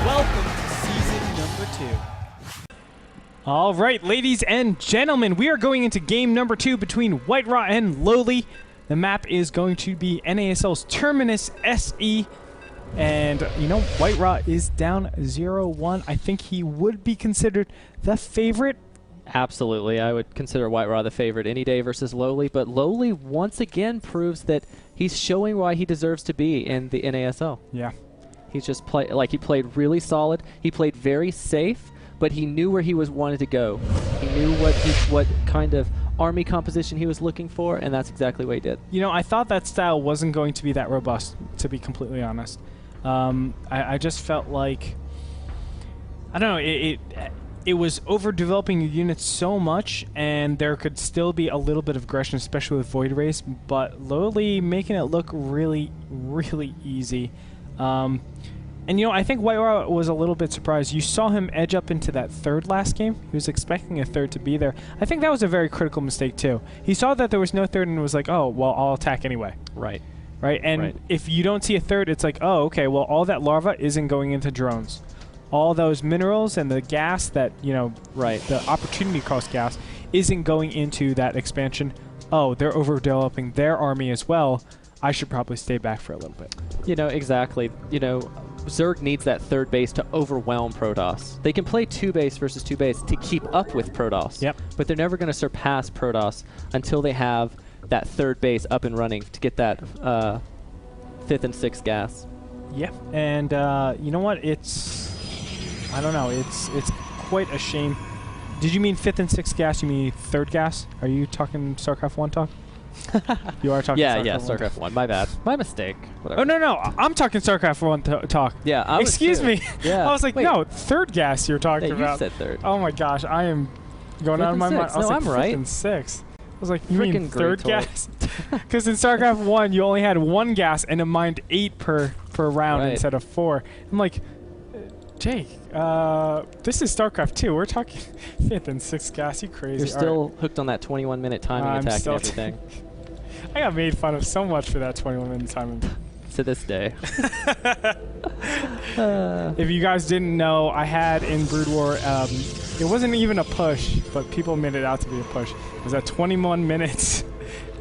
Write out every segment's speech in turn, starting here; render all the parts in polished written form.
Welcome to season number 2. All right, ladies and gentlemen, we are going into game number 2 between WhiteRa and lowly. The map is going to be NASL's Terminus SE. And, you know, WhiteRa is down 0-1. I think he would be considered the favorite. Absolutely. I would consider WhiteRa the favorite any day versus lowly. But lowly once again proves that he's showing why he deserves to be in the NASL. Yeah. He's just he played really solid. He played very safe, but he knew where he wanted to go. He knew what kind of army composition he was looking for, and that's exactly what he did. You know, I thought that style wasn't going to be that robust, to be completely honest. I just felt like, I don't know, it was overdeveloping your units so much, and there could still be a little bit of aggression, especially with Void Rays, but lowly making it look really, really easy. And, you know, I think WhiteRa was a little bit surprised. You saw him edge up into that third last game. He was expecting a third to be there. I think that was a very critical mistake, too. He saw that there was no third and was like, oh, well, I'll attack anyway. Right. Right? And if you don't see a third, it's like, oh, okay, well, all that larva isn't going into drones. All those minerals and the gas that, you know, the opportunity cost gas isn't going into that expansion. Oh, they're overdeveloping their army as well. I should probably stay back for a little bit. You know, exactly. You know, Zerg needs that third base to overwhelm Protoss. They can play 2 base versus 2 base to keep up with Protoss. Yep. But they're never going to surpass Protoss until they have that third base up and running to get that 5th and 6th gas. Yeah, and you know what? I don't know. It's quite a shame. Did you mean 5th and 6th gas? You mean 3rd gas? Are you talking StarCraft 1 talk? You are talking StarCraft 1. My bad. My mistake. Whatever. Oh, no. I'm talking StarCraft 1 talk. Yeah, Excuse me. Yeah. I was like, no, 3rd gas you're talking about. You said 3rd. Oh, my gosh. I am going out of my mind. I was like, I'm right. 5th and 6th. I was like, you mean 3rd gas? Because in StarCraft 1, you only had 1 gas, and it mined 8 per round instead of 4. I'm like, Jake, this is StarCraft 2. We're talking 5th and 6th gas. You crazy. You're still hooked on that 21-minute timing attack and everything. I got made fun of so much for that 21-minute timing. To this day. If you guys didn't know, I had in Brood War, it wasn't even a push, but people made it out to be a push. It was at 21 minutes.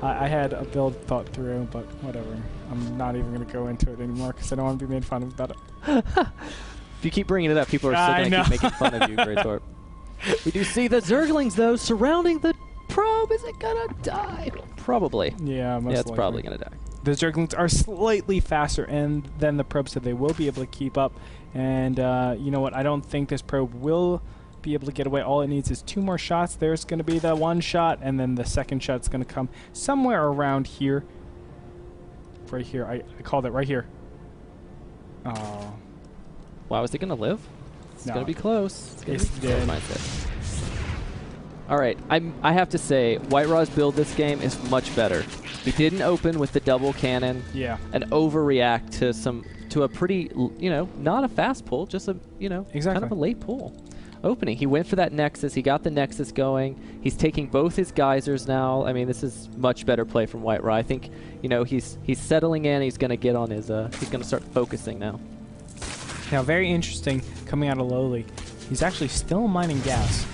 I had a build thought through, but whatever. I'm not even going to go into it anymore because I don't want to be made fun of about it. If you keep bringing it up, people are still going to keep making fun of you, Greytorp. We do see the Zerglings, though, surrounding the probe. Is it going to die? Probably. Yeah, most it's probably going to die. The Zerglings are slightly faster than the probe, so they will be able to keep up. And you know what? I don't think this probe will be able to get away. All it needs is 2 more shots. There's going to be the 1 shot, and then the 2nd shot's going to come somewhere around here. Right here. I called it right here. Oh. Wow, is it going to live? It's going to be close. It's dead. All right, I have to say, WhiteRa's build this game is much better. He didn't open with the double cannon and overreact to a pretty, you know, not a fast pull, just a, you know, kind of a late pull. Opening, he went for that Nexus. He got the Nexus going. He's taking both his geysers now. I mean, this is much better play from WhiteRa. I think, you know, he's settling in. He's going to get on his, he's going to start focusing now. Now, very interesting coming out of lowly. He's actually still mining gas.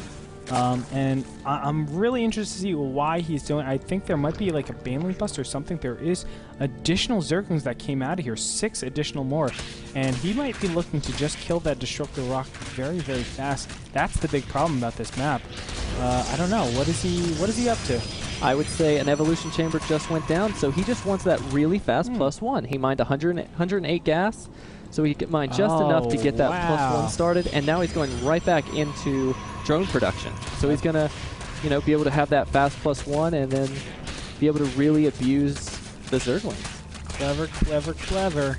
And I'm really interested to see why he's doing it. I think there might be like a banlink bust or something. There is additional Zerglings that came out of here, 6 additional more. And he might be looking to just kill that Destructor Rock very, very fast. That's the big problem about this map. I don't know. What is he up to? I would say an Evolution Chamber just went down, so he just wants that really fast +1. He mined 108 gas, so he could mine just enough to get that +1 started, and now he's going right back into drone production. So he's going to, you know, be able to have that fast +1 and then be able to really abuse the Zerglings. Clever, clever, clever.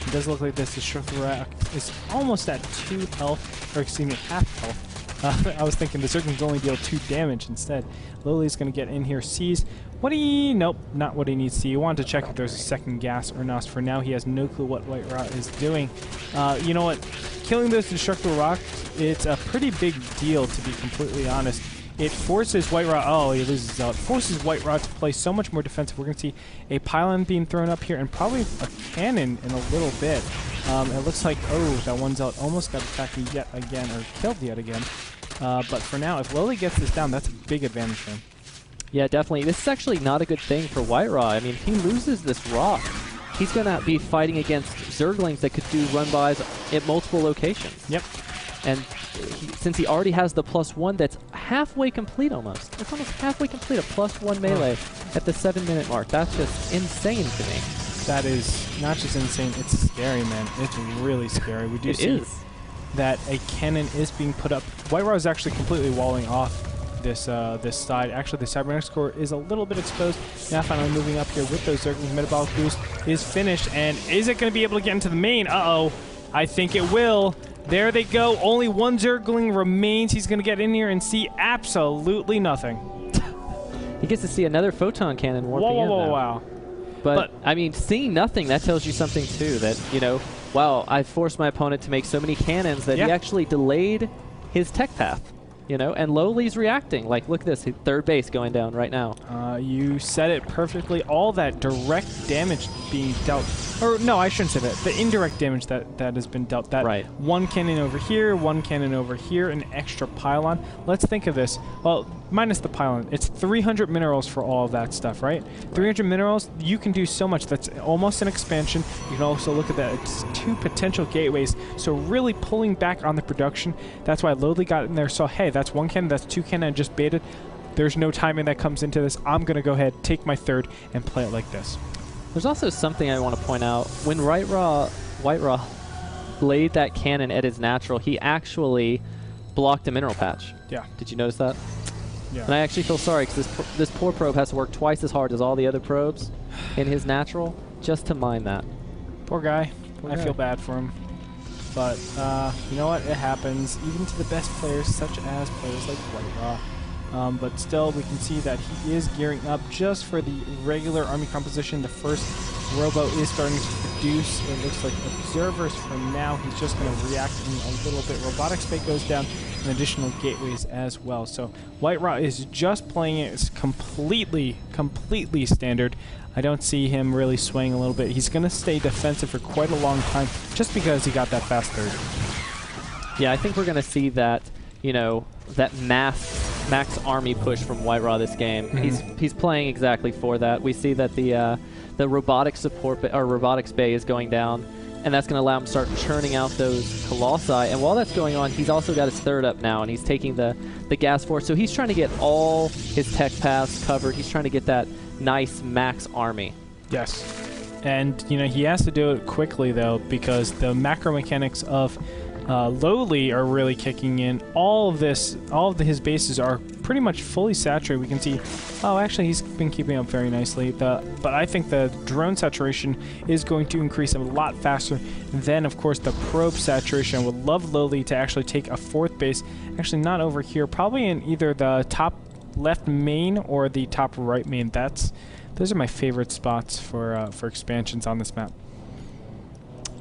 It does look like this Destructor Rock is almost at 2 health, or excuse me, half health. I was thinking the Zerglings only deal 2 damage instead. Lowly's going to get in here, sees nope, not what he needs to see. He wanted to check if there's a 2nd gas or not. For now, he has no clue what WhiteRa is doing. You know what? Killing those Destructor Rocks, it's a pretty big deal, to be completely honest. it forces WhiteRa. Oh, he loses Zealot. Forces WhiteRa to play so much more defensive. We're going to see a pylon being thrown up here and probably a cannon in a little bit. It looks like, oh, that one Zealot almost got attacked yet again, or killed yet again. But for now, if LowLy gets this down, that's a big advantage for him. Yeah, definitely. This is actually not a good thing for WhiteRa. I mean, if he loses this rock, he's going to be fighting against Zerglings that could do run-bys at multiple locations. Yep. And since he already has the +1 that's halfway complete almost. It's almost halfway complete, a +1 melee at the 7-minute mark. That's just insane to me. That is not just insane, it's scary, man. It's really scary. We do see that a cannon is being put up. WhiteRa is actually completely walling off this this side. Actually, the cybernetics core is a little bit exposed. Now finally moving up here with those Zerglings. Metabolic boost is finished, and is it going to be able to get into the main? Uh-oh. I think it will. There they go. Only one Zergling remains. He's going to get in here and see absolutely nothing. He gets to see another photon cannon warping in. Wow. But, I mean, seeing nothing, that tells you something, too. That, you know, wow, I forced my opponent to make so many cannons that he actually delayed his tech path. You know, and LowLy's reacting. Like, look at this. Third base going down right now. You said it perfectly. All that direct damage being dealt. Or, no, I shouldn't say that. The indirect damage that has been dealt. That one cannon over here, one cannon over here, an extra pylon. Let's think of this. Well, minus the pylon. It's 300 minerals for all of that stuff, right? 300 minerals, you can do so much. That's almost an expansion. You can also look at that. It's 2 potential gateways. So really pulling back on the production. That's why LowLy got in there. So, hey, that's 1 cannon, that's 2 cannon I just baited. There's no timing that comes into this. I'm going to go ahead, take my third, and play it like this. There's also something I want to point out. When WhiteRa laid that cannon at his natural, he actually blocked a mineral patch. Yeah. Did you notice that? Yeah. And I actually feel sorry because this poor probe has to work twice as hard as all the other probes in his natural just to mine that. Poor guy. I feel bad for him. But you know what? It happens, even to the best players, such as players like WhiteRa. But still, we can see that he is gearing up just for the regular army composition. The first robo is starting to produce. It looks like observers for now. He's just going to react in a little bit. Robotics Bay goes down, and additional gateways as well. So WhiteRa is just playing it completely standard. I don't see him really swaying a little bit. He's going to stay defensive for quite a long time just because he got that fast third. Yeah, I think we're going to see that, you know, that max army push from WhiteRa this game. He's playing exactly for that. We see that the robotic support or robotics bay is going down, and that's going to allow him to start churning out those colossi. And while that's going on, he's also got his third up now, and he's taking the gas force. So he's trying to get all his tech paths covered. He's trying to get that nice max army. Yes. And, you know, he has to do it quickly, though, because the macro mechanics of LowLy are really kicking in. All of his bases are pretty much fully saturated. We can see, oh, actually, he's been keeping up very nicely. But I think the drone saturation is going to increase a lot faster than, of course, the probe saturation. I would love LowLy to actually take a 4th base. Actually, not over here. Probably in either the top left main or the top right main. Those are my favorite spots for expansions on this map.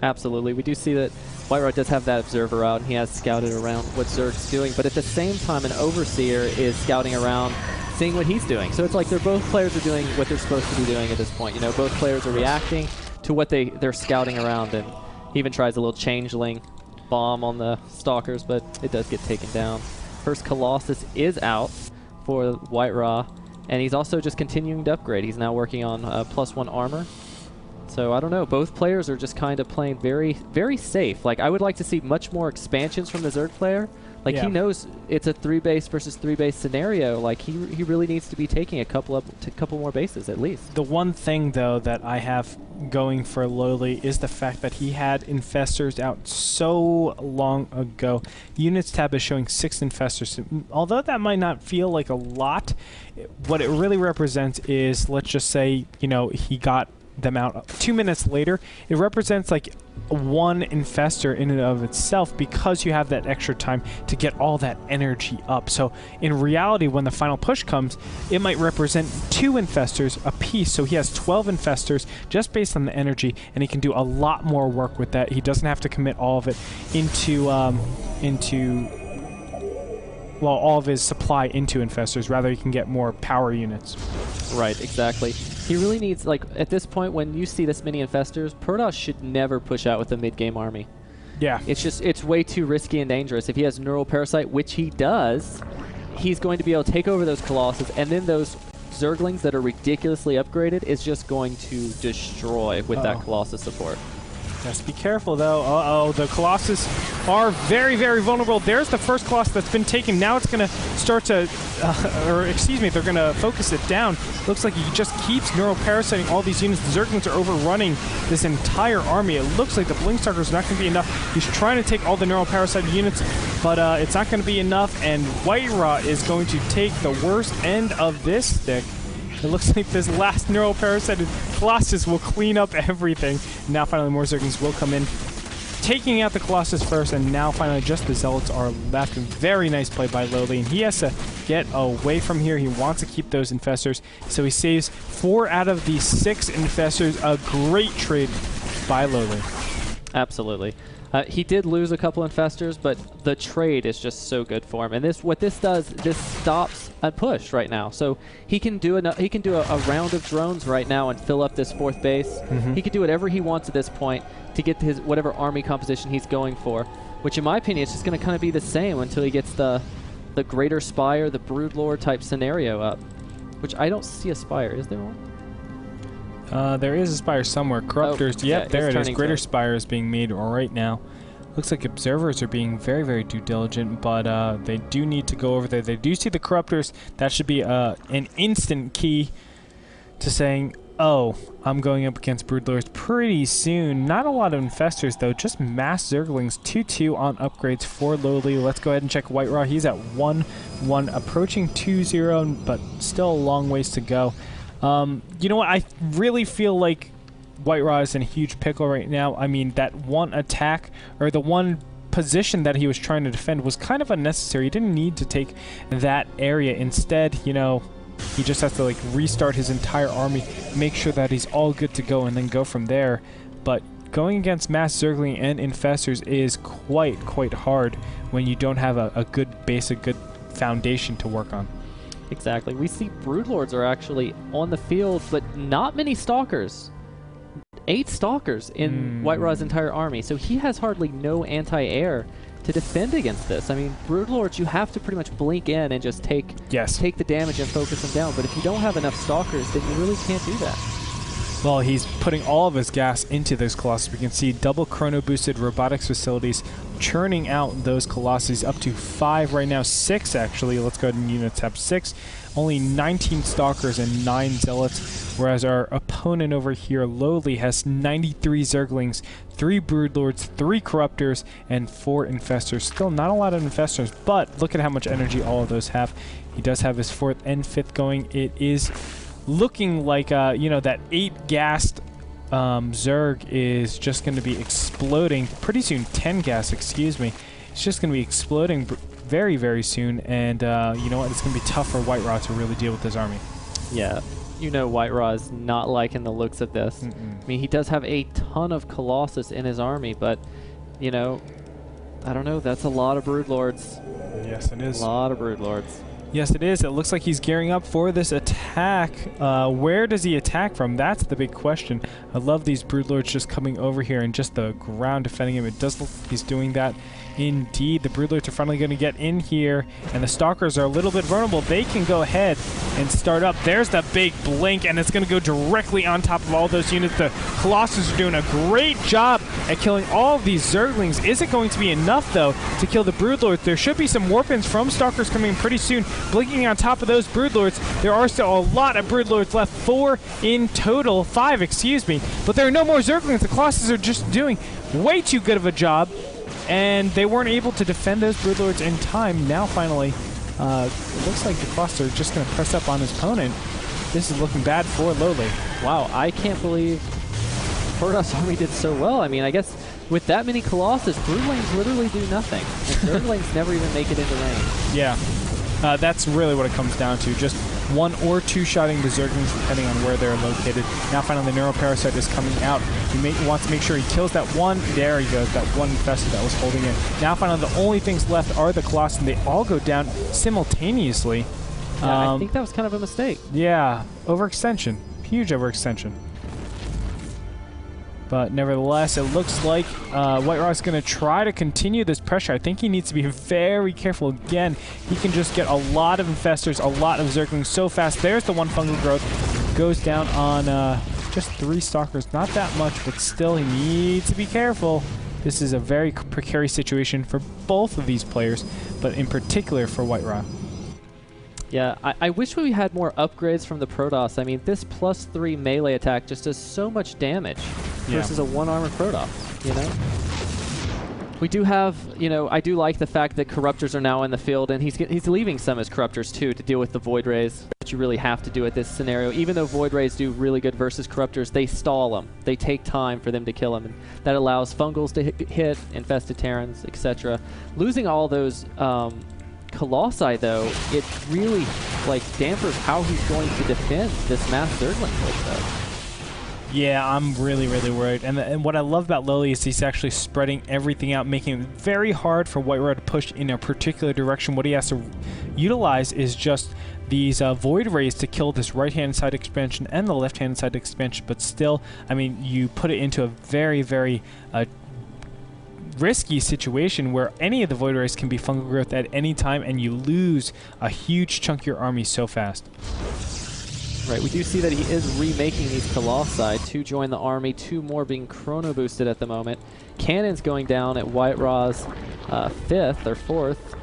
Absolutely. We do see that WhiteRa does have that observer out, and he has scouted around what Zerg's doing, but at the same time, an overseer is scouting around, seeing what he's doing. So it's like both players are doing what they're supposed to be doing at this point. You know, both players are reacting to what they're scouting around, and he even tries a little changeling bomb on the stalkers, but it does get taken down. First Colossus is out for WhiteRa, and he's also just continuing to upgrade. He's now working on +1 armor. So I don't know. Both players are just kind of playing very, very safe. Like, I would like to see much more expansions from the Zerg player. Like, he knows it's a 3-base versus 3-base scenario. Like, he really needs to be taking a couple more bases at least. The one thing, though, that I have going for LowLy is the fact that he had infestors out so long ago. Units tab is showing 6 infestors. Although that might not feel like a lot, what it really represents is, let's just say, you know, he got them out 2 minutes later. It represents like 1 infestor in and of itself because you have that extra time to get all that energy up. So in reality, when the final push comes, it might represent 2 infestors a piece. So he has 12 infestors just based on the energy, and he can do a lot more work with that. He doesn't have to commit all of it into well, all of his supply into infestors. Rather, he can get more power units. Right, exactly. He really needs, like, at this point, when you see this many infestors, Protoss should never push out with a mid-game army. Yeah. It's way too risky and dangerous. If he has Neural Parasite, which he does, he's going to be able to take over those Colossus, and then those Zerglings that are ridiculously upgraded is just going to destroy with that Colossus support. Just be careful, though. Uh-oh, the Colossus are very, very vulnerable. There's the first Colossus that's been taken. Now it's going to start to, or excuse me, they're going to focus it down. Looks like he just keeps neural parasiting all these units. The Zerglings are overrunning this entire army. It looks like the Blinkstalker is not going to be enough. He's trying to take all the neural parasited units, but it's not going to be enough, and WhiteRa is going to take the worst end of this stick. It looks like this last neural parasited Colossus will clean up everything. Now finally more Zerglings will come in, taking out the Colossus first, and now finally just the Zealots are left. Very nice play by WhiteRa, and he has to get away from here. He wants to keep those infestors, so he saves 4 out of the 6 infestors. A great trade by WhiteRa. Absolutely. He did lose a couple infestors, but the trade is just so good for him. And what this does, this stops a push right now. So he can do a round of drones right now and fill up this 4th base. He can do whatever he wants at this point to get his whatever army composition he's going for. Which, in my opinion, is just going to kind of be the same until he gets the Greater Spire, the Broodlord type scenario up. Which I don't see a Spire. Is there one? There is a Spire somewhere. Corruptors, yep, there it is. Greater Spire is being made right now. Looks like Observers are being very, very due diligent, but they do need to go over there. They do see the Corruptors. That should be an instant key to saying, oh, I'm going up against Broodlords pretty soon. Not a lot of Infestors, though. Just mass Zerglings. 2-2 on upgrades for WhiteRa. Let's go ahead and check WhiteRa. He's at 1-1, approaching 2-0, but still a long ways to go. You know what? I really feel like WhiteRa is in a huge pickle right now. I mean, that one attack, or the one position that he was trying to defend, was kind of unnecessary. He didn't need to take that area. Instead, you know, he just has to, like, restart his entire army, make sure that he's all good to go, and then go from there. But going against mass Zergling and Infestors is quite hard when you don't have a good base, a good foundation to work on. Exactly. We see Broodlords are actually on the field, but not many Stalkers. 8 Stalkers in WhiteRa's entire army, so he has hardly no anti-air to defend against this. I mean, Broodlords, you have to pretty much blink in and just take the damage and focus them down, but if you don't have enough Stalkers, then you really can't do that. Well, he's putting all of his gas into those Colossus. We can see double chrono-boosted robotics facilities churning out those Colossus, up to 5 right now. 6, actually. Let's go ahead and units have 6. Only 19 Stalkers and 9 Zealots, whereas our opponent over here, WhiteRa, has 93 Zerglings, 3 Broodlords, 3 Corruptors, and 4 Infestors. Still not a lot of Infestors, but look at how much energy all of those have. He does have his 4th and 5th going. It is looking like, you know, that 8-gassed Zerg is just going to be exploding pretty soon. 10 gas, excuse me. It's just going to be exploding very, very soon, and you know what? It's going to be tough for WhiteRa to really deal with his army. Yeah, you know WhiteRa is not liking the looks of this. I mean, he does have a ton of Colossus in his army, but, you know, I don't know. That's a lot of Broodlords. Yes, it is. A lot of Broodlords. Yes, it is. It looks like he's gearing up for this attack. Where does he attack from? That's the big question. I love these Broodlords just coming over here and just the ground defending him. It does look like he's doing that. Indeed, the Broodlords are finally going to get in here, and the Stalkers are a little bit vulnerable. They can go ahead and start up. There's the big blink, and it's going to go directly on top of all those units. The Colossus are doing a great job at killing all of these Zerglings. Is it going to be enough, though, to kill the Broodlords? There should be some Warpins from Stalkers coming pretty soon, blinking on top of those Broodlords. There are still a lot of Broodlords left. 4 in total. 5, excuse me. But there are no more Zerglings. The Colossus are just doing way too good of a job, and they weren't able to defend those Broodlords in time. Now, finally, it looks like the Colossus are just going to press up on his opponent. This is looking bad for WhiteRa. Wow, I can't believe Protoss army did so well. I mean, I guess with that many Colossus, Broodlings literally do nothing. And Zerglings never even make it into range. Yeah. That's really what it comes down to. Just one or two shotting the Zerglings depending on where they're located. Now finally the Neuroparasite is coming out. He wants to make sure he kills that one. There he goes, that one infestor that was holding it. Now finally the only things left are the Colossus, and they all go down simultaneously. Yeah, I think that was kind of a mistake. Yeah, overextension. Huge overextension. But nevertheless, it looks like WhiteRa is going to try to continue this pressure. I think he needs to be very careful. Again, he can just get a lot of infestors, a lot of Zerglings so fast. There's the one fungal growth. Goes down on just 3 stalkers. Not that much, but still he needs to be careful. This is a very precarious situation for both of these players, but in particular for WhiteRa. Yeah, I wish we had more upgrades from the Protoss. I mean, this +3 melee attack just does so much damage versus a 1-armored Protoss, you know? We do have, you know, I do like the fact that Corruptors are now in the field, and he's leaving some as Corruptors, too, to deal with the Void Rays that you really have to do at this scenario. Even though Void Rays do really good versus Corruptors, they stall them. They take time for them to kill them, and that allows Fungals to hit Infested Terrans, etc. Losing all those Colossi, though, it really like dampers how he's going to defend this mass Zergling field, though. Yeah, I'm really, really worried. And what I love about Lily is he's actually spreading everything out, making it very hard for WhiteRa to push in a particular direction. What he has to utilize is just these Void Rays to kill this right-hand side expansion and the left-hand side expansion. But still, I mean, you put it into a very, very risky situation where any of the Void Rays can be fungal growth at any time, and you lose a huge chunk of your army so fast. Right, we do see that he is remaking these Colossi to join the army, 2 more being chrono boosted at the moment. Cannons going down at WhiteRa's 5th or 4th,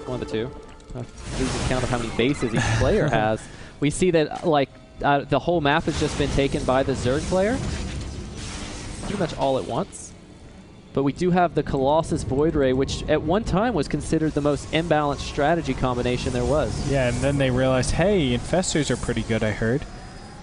one of the 2. Losing count of how many bases each player has. We see that like the whole map has just been taken by the Zerg player, pretty much all at once. But we do have the Colossus Void Ray, which at one time was considered the most imbalanced strategy combination there was. Yeah, and then they realized, hey, infestors are pretty good, I heard.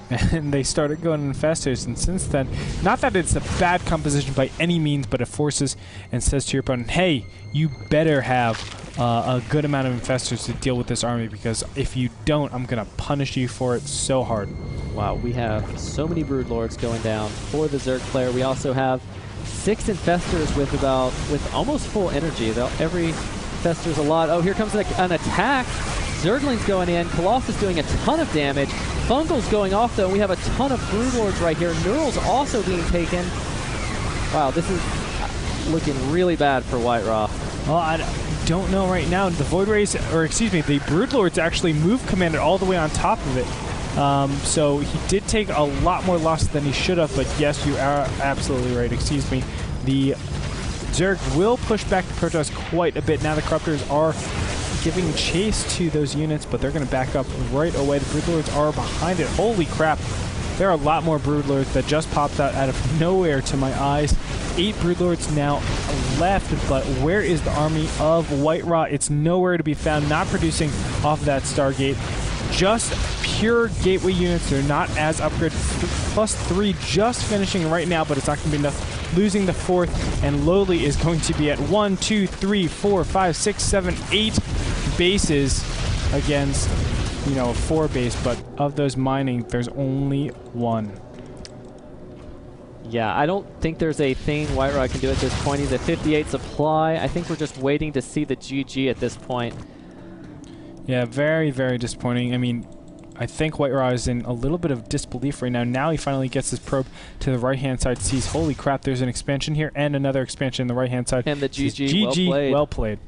And they started going infestors, and since then, not that it's a bad composition by any means, but it forces and says to your opponent, hey, you better have a good amount of infestors to deal with this army, because if you don't, I'm going to punish you for it so hard. Wow, we have so many Broodlords going down for the Zerg player. We also have 6 infestors with almost full energy. Every infestor's a lot. Oh, here comes an attack. Zergling's going in. Colossus doing a ton of damage. Fungal's going off, though. We have a ton of Broodlords right here. Neural's also being taken. Wow, this is looking really bad for WhiteRa. Well, I don't know right now. The Void Rays, or excuse me, the Broodlords actually moved Commander all the way on top of it. So he did take a lot more losses than he should have, but yes, you are absolutely right. Excuse me. The Zerg will push back the Protoss quite a bit. Now the Corruptors are giving chase to those units, but they're going to back up right away. The Broodlords are behind it. Holy crap. There are a lot more Broodlords that just popped out of nowhere to my eyes. 8 Broodlords now left, but where is the army of WhiteRa? It's nowhere to be found, not producing off that Stargate. Just pure gateway units. They're not as upgraded. +3 just finishing right now, but it's not going to be enough. Losing the 4th, and Lowly is going to be at 1, 2, 3, 4, 5, 6, 7, 8 bases against, you know, a 4 base, but of those mining, there's only 1. Yeah, I don't think there's a thing WhiteRa can do at this point. He's at 58 supply. I think we're just waiting to see the GG at this point. Yeah, very, very disappointing. I mean, I think WhiteRa is in a little bit of disbelief right now. Now he finally gets his probe to the right-hand side, sees, holy crap, there's an expansion here and another expansion on the right-hand side. And the GG, GG, well played.